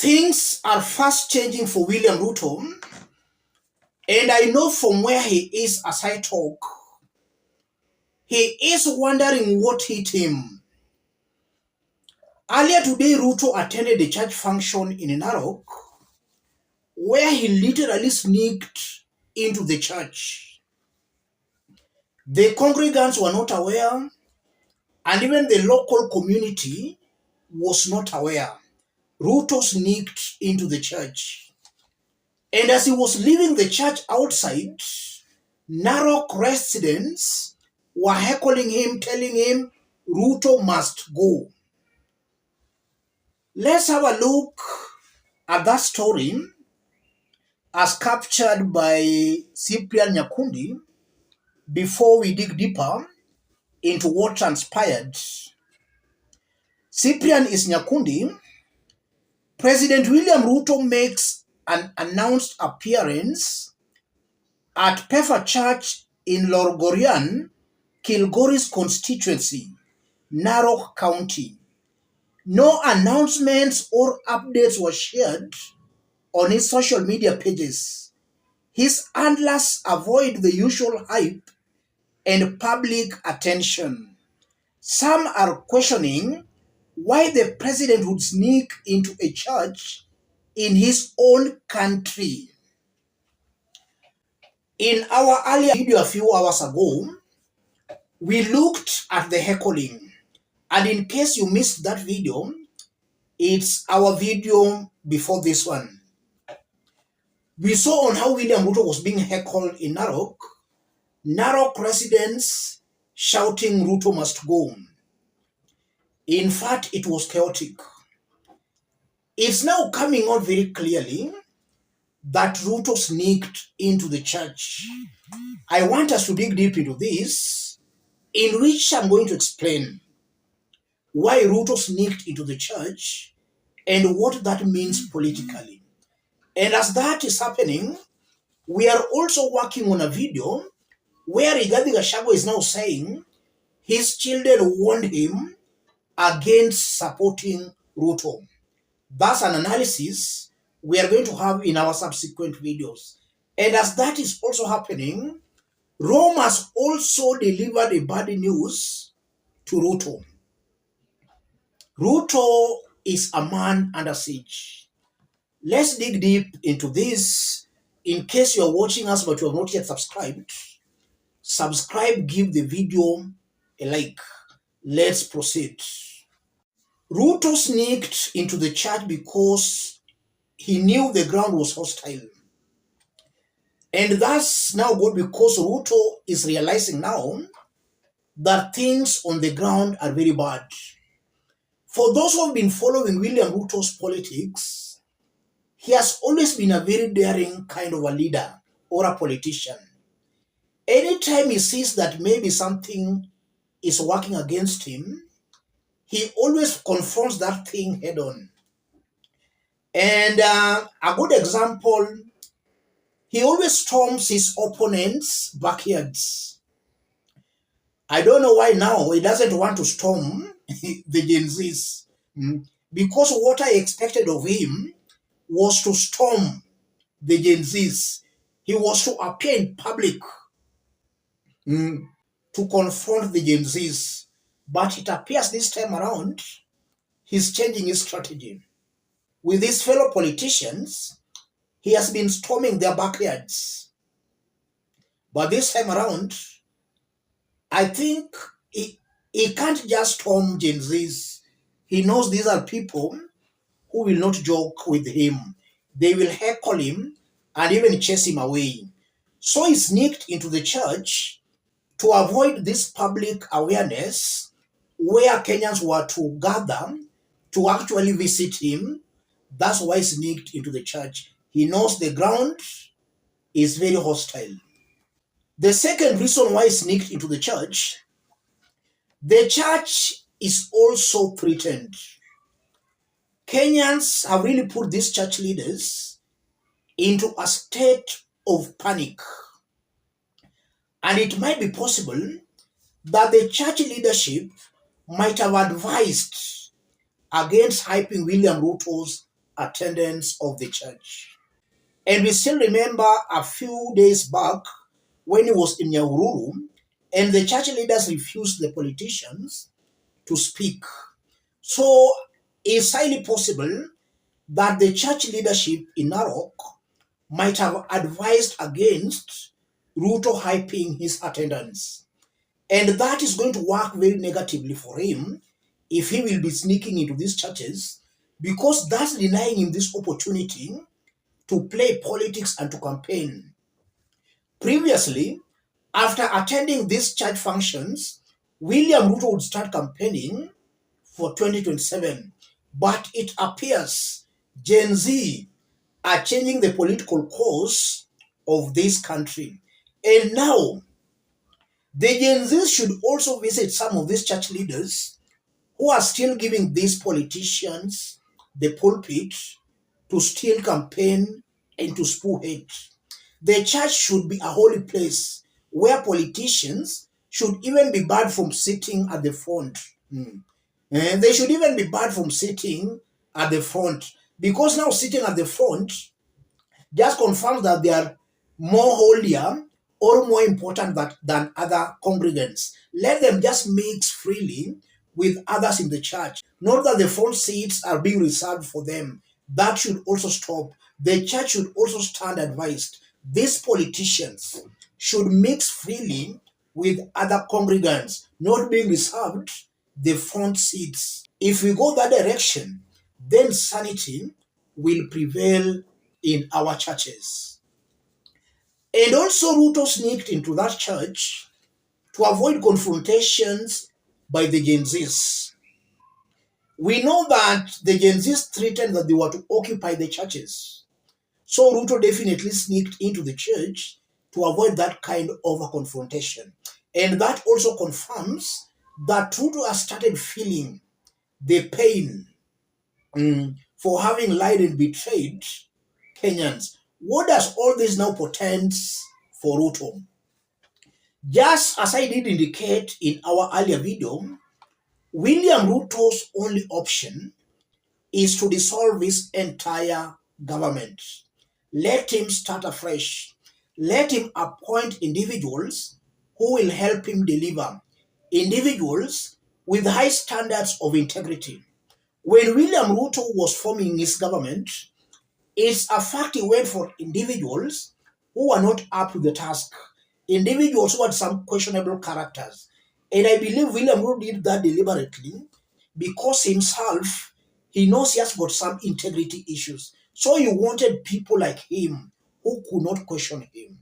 Things are fast changing for William Ruto, and I know from where he is as I talk, he is wondering what hit him. Earlier today, Ruto attended a church function in Narok where he literally sneaked into the church. The congregants were not aware, and even the local community was not aware. Ruto sneaked into the church. And as he was leaving the church outside, Narok residents were heckling him, telling him, Ruto must go. Let's have a look at that story as captured by Cyprian Nyakundi before we dig deeper into what transpired. Cyprian is Nyakundi. President William Ruto makes an announced appearance at Pefa Church in Lorgorian, Kilgoris constituency, Narok County. No announcements or updates were shared on his social media pages. His handlers avoid the usual hype and public attention. Some are questioning why the president would sneak into a church in his own country. In our earlier video a few hours ago, we looked at the heckling. And in case you missed that video, it's our video before this one. We saw on how William Ruto was being heckled in Narok. Narok residents shouting Ruto must go. In fact, it was chaotic. It's now coming out very clearly that Ruto sneaked into the church. I want us to dig deep into this, in which I'm going to explain why Ruto sneaked into the church and what that means politically. And as that is happening, we are also working on a video where Rigathi Gachagua is now saying his children warned him against supporting Ruto. That's an analysis we are going to have in our subsequent videos. And as that is also happening, Rome has also delivered a bad news to Ruto. Ruto is a man under siege. Let's dig deep into this. In case you are watching us but you have not yet subscribed, subscribe, give the video a like. Let's proceed. Ruto sneaked into the church because he knew the ground was hostile. And that's now good because Ruto is realizing now that things on the ground are very bad. For those who have been following William Ruto's politics, he has always been a very daring kind of a leader or a politician. Anytime he sees that maybe something is working against him, he always confronts that thing head on. And a good example, he always storms his opponents' backyards. I don't know why now he doesn't want to storm the Gen Zs. Because what I expected of him was to storm the Gen Zs. He was to appear in public to confront the Gen Zs. But it appears this time around, he's changing his strategy. With his fellow politicians, he has been storming their backyards. But this time around, I think he can't just storm Gen Zs. He knows these are people who will not joke with him. They will heckle him and even chase him away. So he sneaked into the church to avoid this public awareness where Kenyans were to gather to actually visit him. That's why he sneaked into the church. He knows the ground is very hostile. The second reason why he sneaked into the church is also threatened. Kenyans have really put these church leaders into a state of panic. And it might be possible that the church leadership might have advised against hyping William Ruto's attendance of the church. And we still remember a few days back when he was in Nyahururu and the church leaders refused the politicians to speak. So it's highly possible that the church leadership in Narok might have advised against Ruto hyping his attendance. And that is going to work very negatively for him if he will be sneaking into these churches, because that's denying him this opportunity to play politics and to campaign. Previously, after attending these church functions, William Ruto would start campaigning for 2027. But it appears Gen Z are changing the political course of this country. And now, the Gen Z should also visit some of these church leaders who are still giving these politicians the pulpit to still campaign and to spew hate. The church should be a holy place where politicians should even be barred from sitting at the front. And they should even be barred from sitting at the front, because now sitting at the front just confirms that they are more holier or more important than other congregants. Let them just mix freely with others in the church. Not that the front seats are being reserved for them. That should also stop. The church should also stand advised. These politicians should mix freely with other congregants, not being reserved the front seats. If we go that direction, then sanity will prevail in our churches. And also, Ruto sneaked into that church to avoid confrontations by the Gen Zs. We know that the Gen Zs threatened that they were to occupy the churches. So Ruto definitely sneaked into the church to avoid that kind of a confrontation. And that also confirms that Ruto has started feeling the pain for having lied and betrayed Kenyans. What does all this now portend for Ruto? Just as I did indicate in our earlier video, William Ruto's only option is to dissolve his entire government. Let him start afresh. Let him appoint individuals who will help him deliver. Individuals with high standards of integrity. When William Ruto was forming his government, it's a fact he went for individuals who were not up to the task, individuals who had some questionable characters. And I believe William Ruto did that deliberately because himself, he knows he has got some integrity issues. So he wanted people like him who could not question him.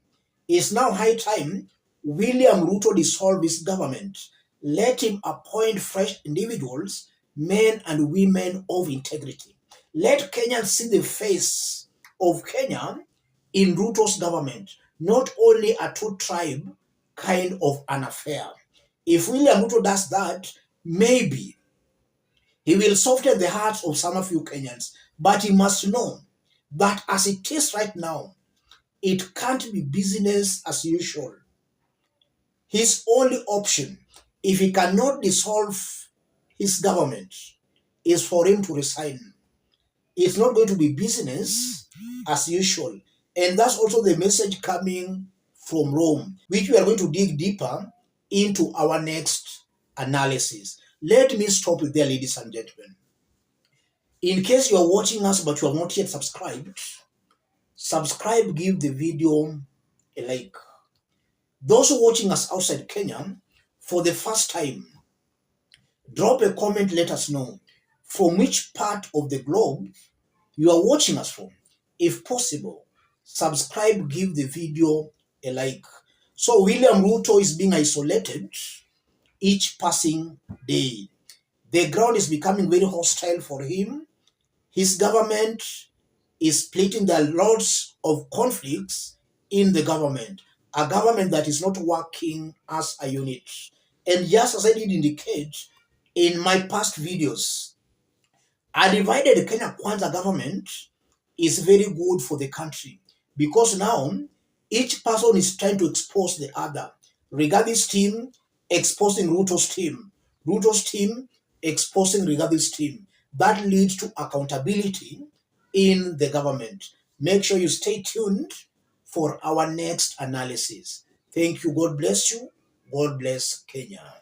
It's now high time William Ruto dissolve his government. Let him appoint fresh individuals, men and women of integrity. Let Kenyans see the face of Kenya in Ruto's government, not only a two-tribe kind of an affair. If William Ruto does that, maybe he will soften the hearts of some of you Kenyans. But he must know that as it is right now, it can't be business as usual. His only option, if he cannot dissolve his government, is for him to resign. It's not going to be business as usual. And that's also the message coming from Rome, which we are going to dig deeper into our next analysis. Let me stop with there, ladies and gentlemen. In case you are watching us but you have not yet subscribed, subscribe, give the video a like. Those who are watching us outside Kenya for the first time, drop a comment, let us know from which part of the globe you are watching us from. If possible, subscribe, give the video a like. So William Ruto is being isolated each passing day. The ground is becoming very hostile for him. His government is splitting. There are lots of conflicts in the government. A government that is not working as a unit. And just as I did indicate in my past videos, a divided Kenya Kwanza government is very good for the country, because now each person is trying to expose the other. Rigath's team exposing Ruto's team. Ruto's team exposing Rigath's team. That leads to accountability in the government. Make sure you stay tuned for our next analysis. Thank you. God bless you. God bless Kenya.